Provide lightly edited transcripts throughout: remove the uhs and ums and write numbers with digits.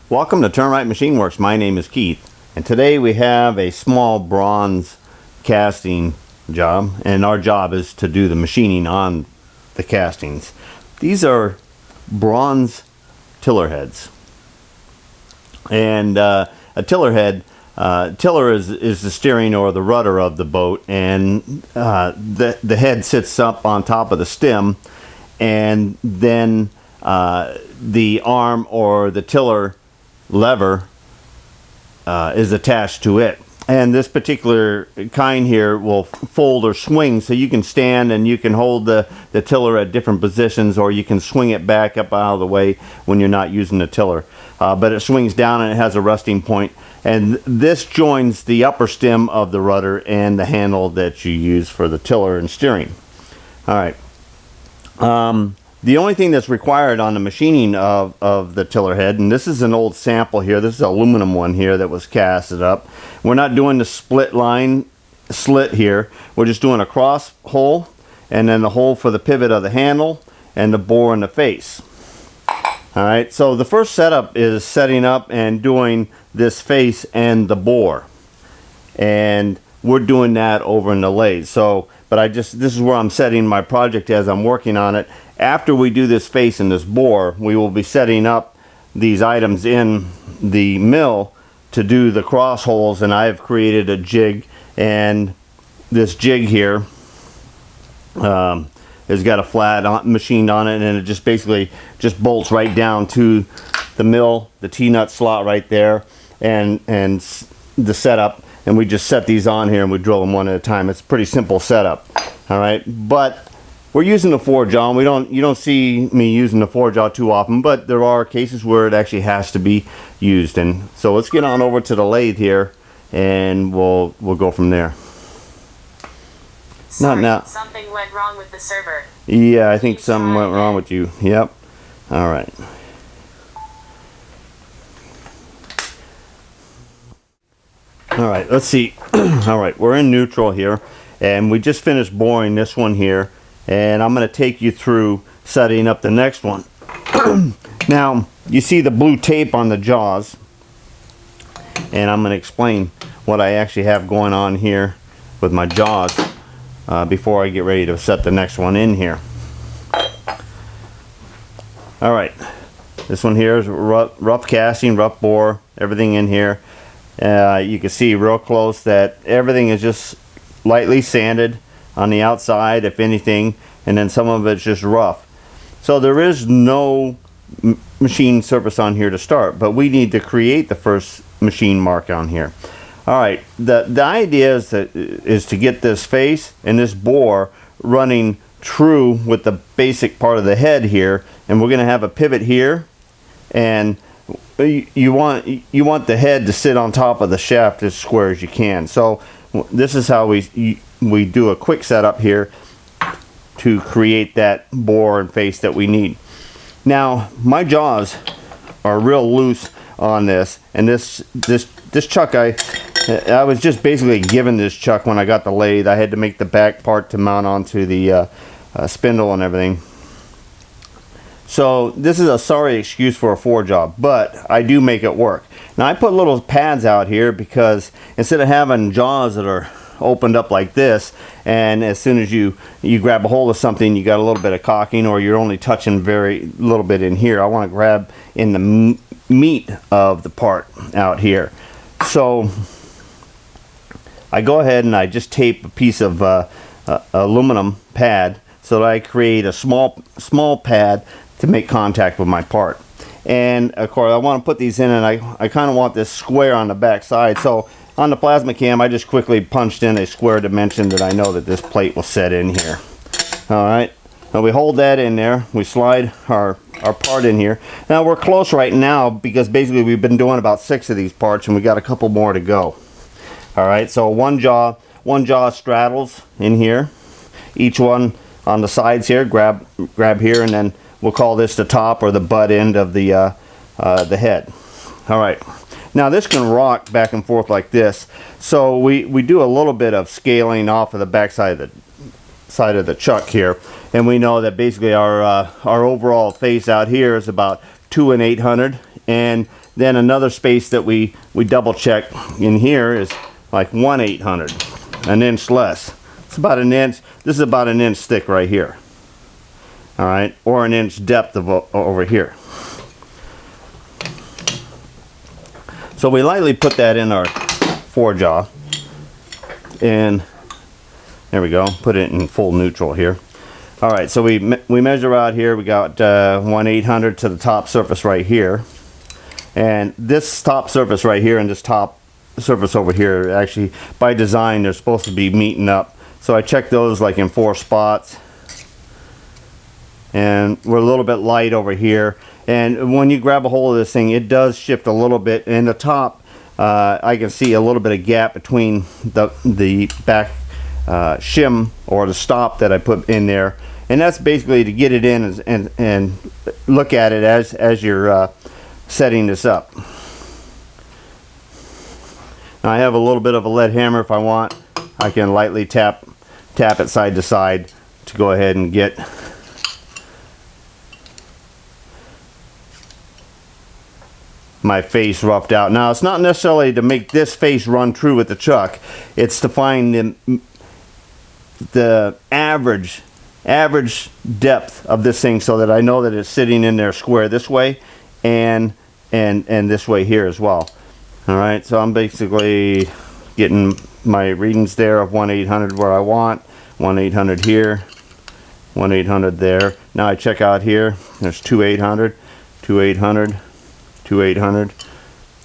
Welcome to Turn Right Machine Works. My name is Keith, and today we have a small bronze casting job, and our job is to do the machining on the castings. These are bronze tiller heads, and a tiller head, tiller is the steering or the rudder of the boat, and the head sits up on top of the stem, and then the arm or the tiller lever is attached to it, and this particular kind here will fold or swing, so you can stand and you can hold the tiller at different positions, or you can swing it back up out of the way when you're not using the tiller, but it swings down and it has a resting point, and this joins the upper stem of the rudder and the handle that you use for the tiller and steering. All right. The only thing that's required on the machining of the tiller head, and this is an old sample here, this is an aluminum one here that was casted up. We're not doing the split line slit here, we're just doing a cross hole, and then the hole for the pivot of the handle, and the bore in the face. Alright, so the first setup is setting up and doing this face and the bore. And we're doing that over in the lathe. So, but this is where I'm setting my project as I'm working on it. After we do this face and this bore, we will be setting up these items in the mill to do the cross holes, and I have created a jig, and this jig here has got a flat machined on it, and it just basically just bolts right down to the mill, the T-nut slot right there, and the setup, and we just set these on here and we drill them one at a time. It's a pretty simple setup. All right, but we're using the 4-jaw. You don't see me using the 4-jaw too often, but there are cases where it actually has to be used. And so let's get on over to the lathe here, and we'll go from there. Sorry, Not now. Something went wrong with the server. Yeah, I think something went wrong with you. Yep. All right. All right, let's see. All right, we're in neutral here, and we just finished boring this one here, and I'm going to take you through setting up the next one. Now, you see the blue tape on the jaws, and I'm going to explain what I actually have going on here with my jaws before I get ready to set the next one in here. All right, this one here is rough casting, rough bore, everything in here. You can see real close that everything is just lightly sanded on the outside, if anything, and then some of it's just rough. So there is no machine surface on here to start, but we need to create the first machine mark on here. All right, the idea is to get this face and this bore running true with the basic part of the head here, and we're going to have a pivot here, and you want the head to sit on top of the shaft as square as you can. So this is how we do a quick setup here to create that bore and face that we need. Now my jaws are real loose on this, and this chuck I was just basically given this chuck when I got the lathe. I had to make the back part to mount onto the spindle and everything. So this is a sorry excuse for a 4-jaw, but I do make it work. Now I put little pads out here because instead of having jaws that are opened up like this, and as soon as you grab a hold of something, you got a little bit of cocking, or you're only touching very little bit in here. I want to grab in the meat of the part out here. So I go ahead and I just tape a piece of aluminum pad so that I create a small pad to make contact with my part. And of course I want to put these in, and I kind of want this square on the back side. So on the plasma cam, I just quickly punched in a square dimension that I know that this plate will set in here. Alright, now we hold that in there, we slide our part in here. Now we're close right now because basically we've been doing about 6 of these parts, and we got a couple more to go. Alright, so one jaw straddles in here. Each one on the sides here, grab here, and then we'll call this the top or the butt end of the head. All right, now this can rock back and forth like this, so we do a little bit of scaling off of the back side of the chuck here, and we know that basically our overall face out here is about 2 and 800, and then another space that we double check in here is like 1/800, an inch less. It's about an inch. This is about an inch thick right here. All right, or an inch depth of over here. So we lightly put that in our forejaw, and there we go. Put it in full neutral here. All right, so we measure out here. We got 1/800 to the top surface right here, and this top surface right here and this top surface over here, actually by design they're supposed to be meeting up. So I checked those like in 4 spots, and we're a little bit light over here. And when you grab a hold of this thing, it does shift a little bit. In the top, I can see a little bit of gap between the back shim or the stop that I put in there, and that's basically to get it in and look at it as you're setting this up. Now I have a little bit of a lead hammer. If I want, I can lightly tap it side to side to go ahead and get my face roughed out. Now it's not necessarily to make this face run true with the chuck. It's to find the average depth of this thing, so that I know that it's sitting in there square this way and this way here as well. All right, so I'm basically getting my readings there of 1/800 where I want, 1/800 here, 1/800 there. Now I check out here. There's 2/800, 2/800. 2/800,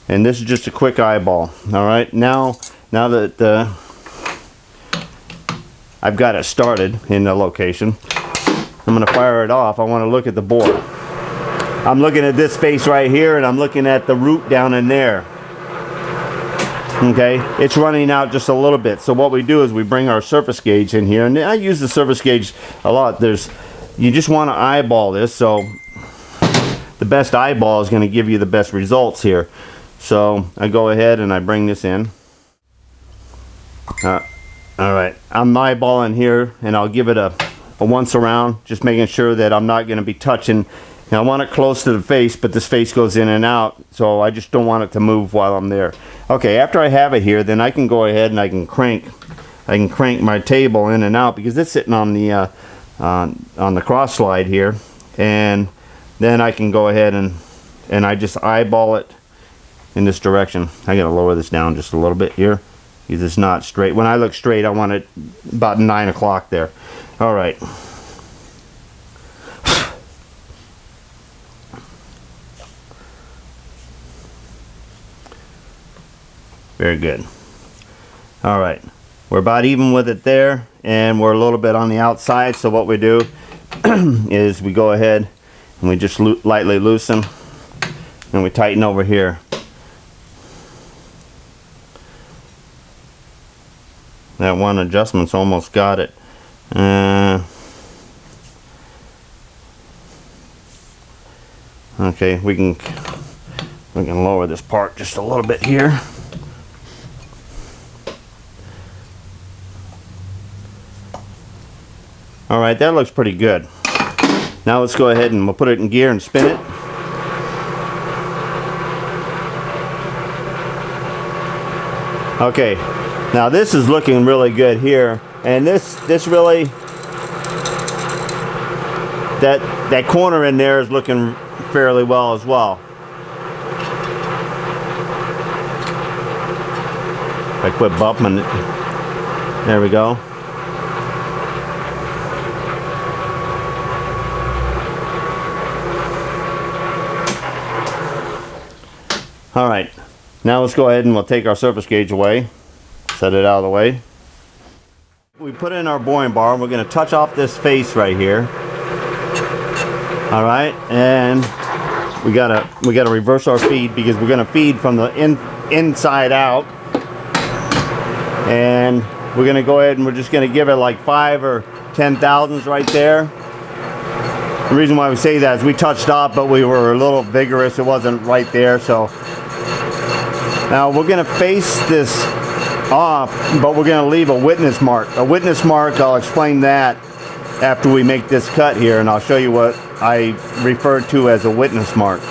and this is just a quick eyeball. All right, now that I've got it started in the location, I'm going to fire it off. I want to look at the bore. I'm looking at this space right here, and I'm looking at the root down in there. Okay, it's running out just a little bit. So what we do is we bring our surface gauge in here, and I use the surface gauge a lot. You just want to eyeball this, so the best eyeball is going to give you the best results here. So I go ahead and I bring this in. All right, I'm eyeballing here, and I'll give it a once around, just making sure that I'm not going to be touching. Now I want it close to the face, but this face goes in and out, so I just don't want it to move while I'm there. Okay, after I have it here, then I can go ahead and I can crank my table in and out, because it's sitting on the cross slide here, and then I can go ahead and I just eyeball it in this direction. I gotta lower this down just a little bit here, because it's not straight. When I look straight, I want it about 9 o'clock there. All right. Very good. All right, we're about even with it there, and we're a little bit on the outside. So what we do is we go ahead and we just lightly loosen, and we tighten over here. That one adjustment's almost got it. Okay, we can lower this part just a little bit here. All right, that looks pretty good. Now let's go ahead and we'll put it in gear and spin it. Okay, now this is looking really good here, and this really, that corner in there is looking fairly well as well. I quit bumping it. There we go. All right, now let's go ahead and we'll take our surface gauge away, set it out of the way. We put in our boring bar, and we're going to touch off this face right here. All right, and we gotta reverse our feed, because we're going to feed from the inside out, and we're going to go ahead and we're just going to give it like 5 or 10 thousandths right there. The reason why we say that is we touched off, but we were a little vigorous. It wasn't right there, so. Now we're going to face this off, but we're going to leave a witness mark. A witness mark, I'll explain that after we make this cut here, and I'll show you what I refer to as a witness mark.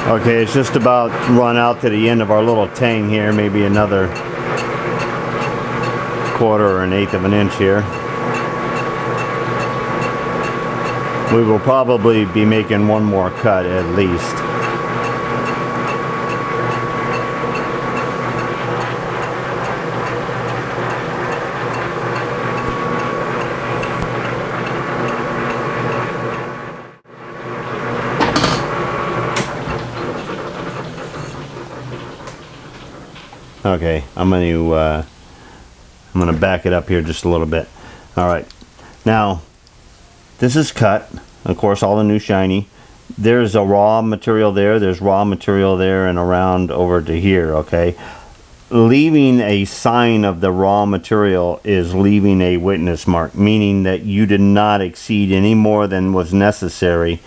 Okay, it's just about run out to the end of our little tang here, maybe another quarter or an eighth of an inch here. We will probably be making one more cut at least. Okay, I'm gonna back it up here just a little bit. All right, now this is cut. Of course, all the new shiny. There's a raw material there. There's raw material there and around over to here. Okay, leaving a sign of the raw material is leaving a witness mark, meaning that you did not exceed any more than was necessary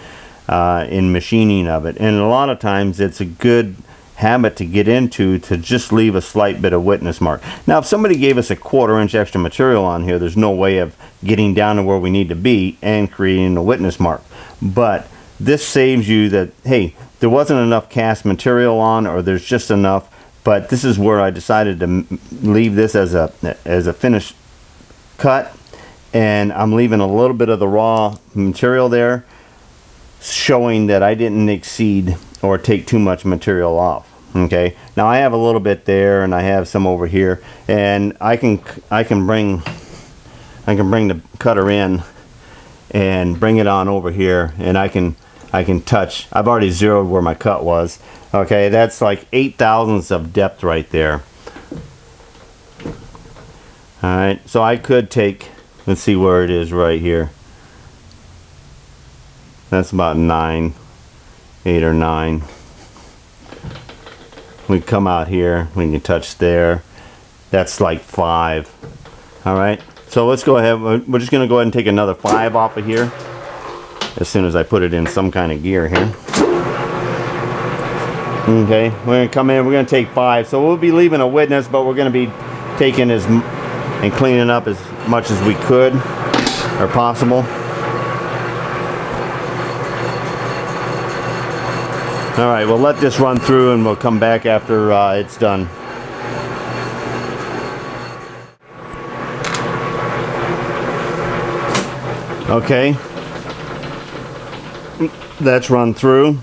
in machining of it. And a lot of times, it's a good habit to get into to just leave a slight bit of witness mark. Now, if somebody gave us a 1/4 inch extra material on here, there's no way of getting down to where we need to be and creating a witness mark. But this saves you that, hey, there wasn't enough cast material on, or there's just enough. But this is where I decided to leave this as a finished cut, and I'm leaving a little bit of the raw material there, showing that I didn't exceed or take too much material off. Okay, now I have a little bit there, and I have some over here, and I can bring the cutter in and bring it on over here, and I can touch. I've already zeroed where my cut was. Okay, that's like 8 thousandths of depth right there. All right, so I could take, let's see where it is right here. That's about 9, 8 or 9. We come out here, we can touch there. That's like 5. All right, so let's go ahead. We're just gonna go ahead and take another 5 off of here as soon as I put it in some kind of gear here. Okay, we're gonna come in, we're gonna take 5. So we'll be leaving a witness, but we're gonna be taking and cleaning up as much as we could or possible. All right, we'll let this run through and we'll come back after it's done. Okay, that's run through.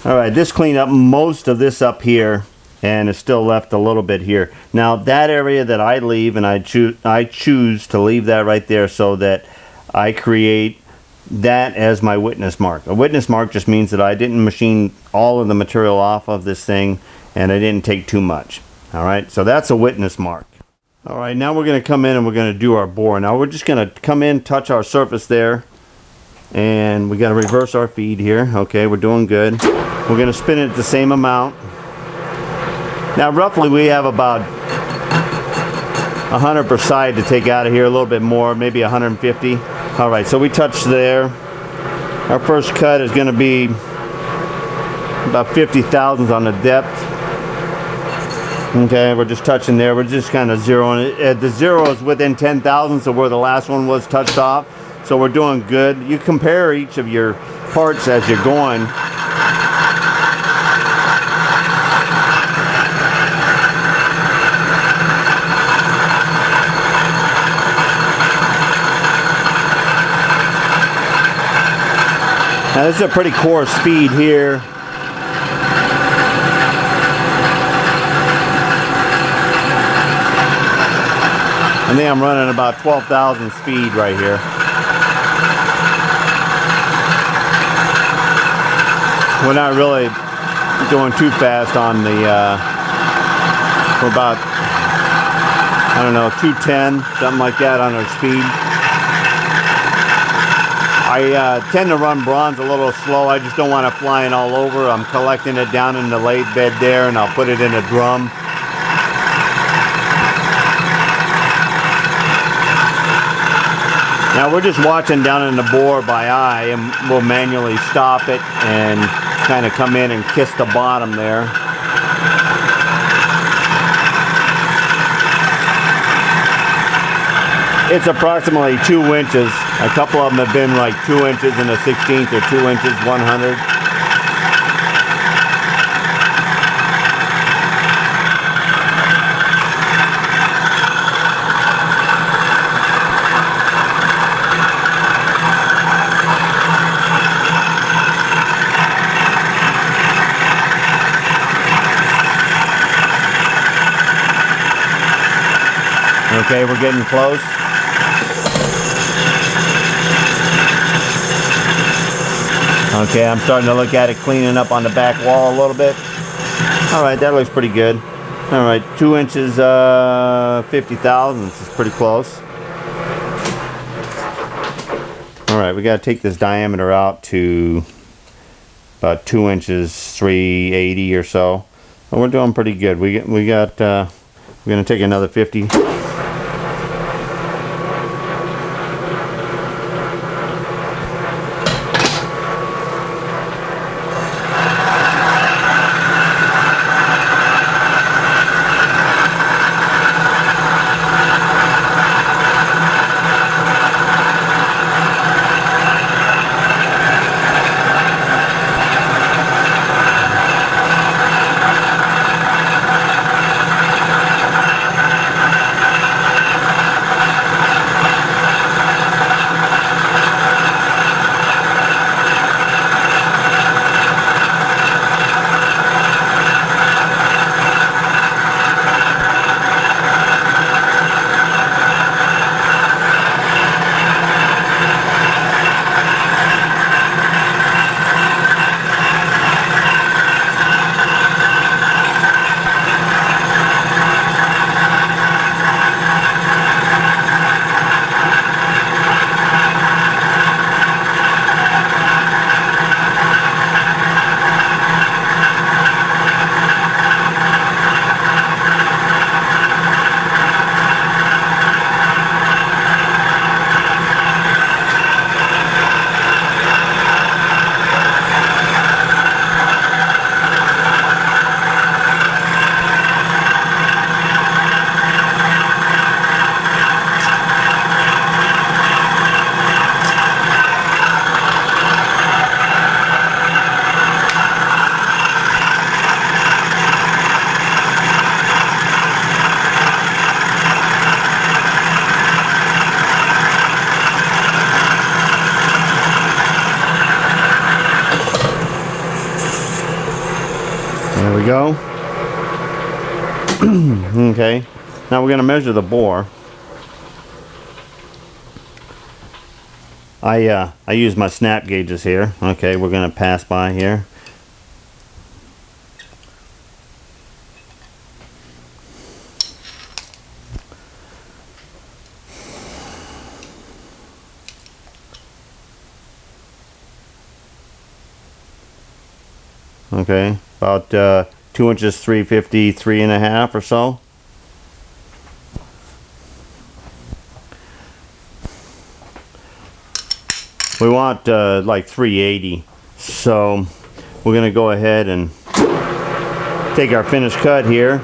All right, this cleaned up most of this up here, and it's still left a little bit here. Now that area that I leave, and I choose to leave that right there so that I create that as my witness mark. A witness mark just means that I didn't machine all of the material off of this thing, and I didn't take too much. All right, so that's a witness mark. All right, now we're going to come in and we're going to do our bore. Now we're just going to come in, touch our surface there, and we got to reverse our feed here. Okay, we're doing good. We're going to spin it the same amount. Now roughly we have about 100 per side to take out of here, a little bit more, maybe 150. All right, so we touch there. Our first cut is going to be about 50 thousandths on the depth. Okay, we're just touching there. We're just kind of zeroing it. The zero is within 10 thousandths of where the last one was touched off. So we're doing good. You compare each of your parts as you're going. Now this is a pretty coarse feed here. I think I'm running about 12,000 speed right here. We're not really going too fast on the, we're about, I don't know, 210, something like that on our speed. I tend to run bronze a little slow. I just don't want it flying all over. I'm collecting it down in the lathe bed there, and I'll put it in a drum. Now we're just watching down in the bore by eye, and we'll manually stop it and kind of come in and kiss the bottom there. It's approximately 2 inches. A couple of them have been like 2 inches and a 16th or 2 inches, 100. Okay, we're getting close. Okay, I'm starting to look at it, cleaning up on the back wall a little bit. All right, that looks pretty good. All right, 2 inches, 50 thousandths is pretty close. All right, we got to take this diameter out to about 2 inches, 380 or so. And we're doing pretty good. We're gonna take another 50. There we go. Okay, now we're going to measure the bore. I use my snap gauges here. Okay, we're going to pass by here. Okay, about 2 inches, 350, 3.5 or so. We want like 380, so we're going to go ahead and take our finished cut here,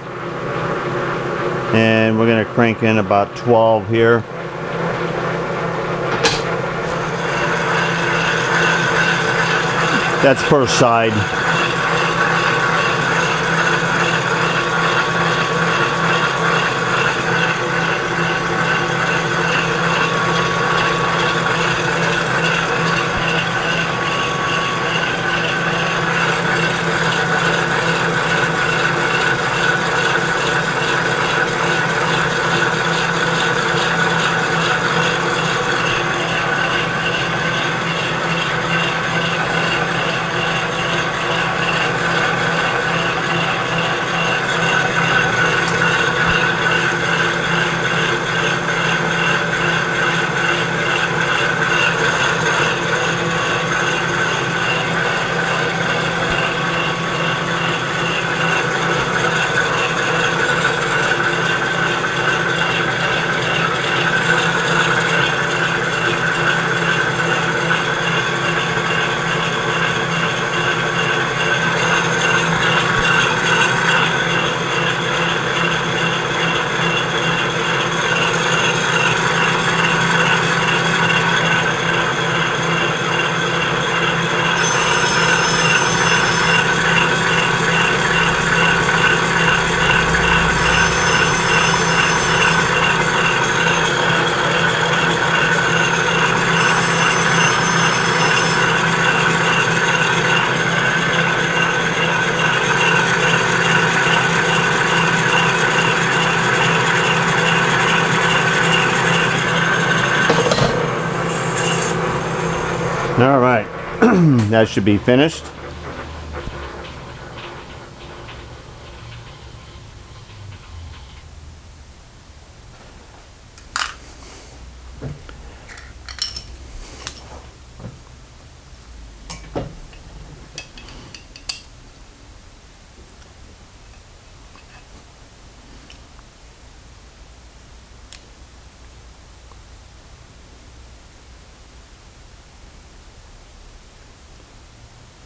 and we're going to crank in about 12 here. That's per side. that should be finished.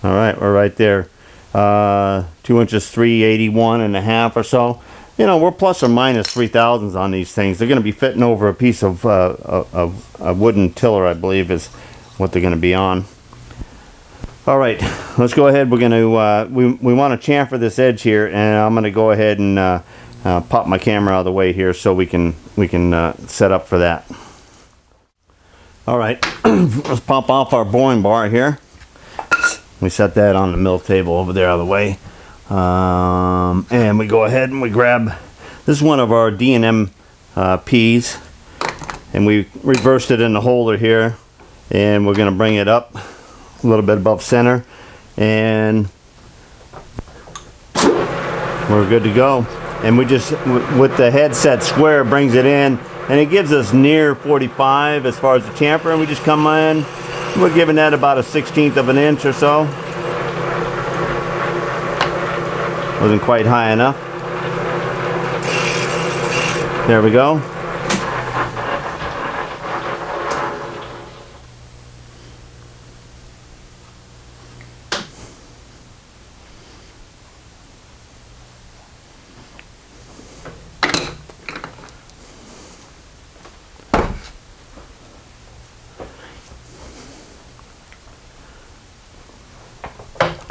All right, we're right there. 2 inches, 381 and a half or so. You know, we're plus or minus 3/1000s on these things. They're going to be fitting over a piece of a wooden tiller, I believe, is what they're going to be on. All right, let's go ahead. We're going to we want to chamfer this edge here, and I'm going to go ahead and pop my camera out of the way here so we can set up for that. All right, let's pop off our boring bar here. We set that on the mill table over there out of the way. And we go ahead and we grab, this is one of our D&M Ps, and we reversed it in the holder here, and we're going to bring it up a little bit above center, and we're good to go. And we just, with the head set square, brings it in, and it gives us near 45 as far as the chamfer, and we just come in. We're giving that about a 1/16 of an inch or so. Wasn't quite high enough. There we go.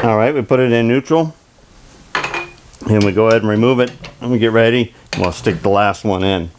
All right, we put it in neutral, and we go ahead and remove it, and we get ready, and we'll stick the last one in.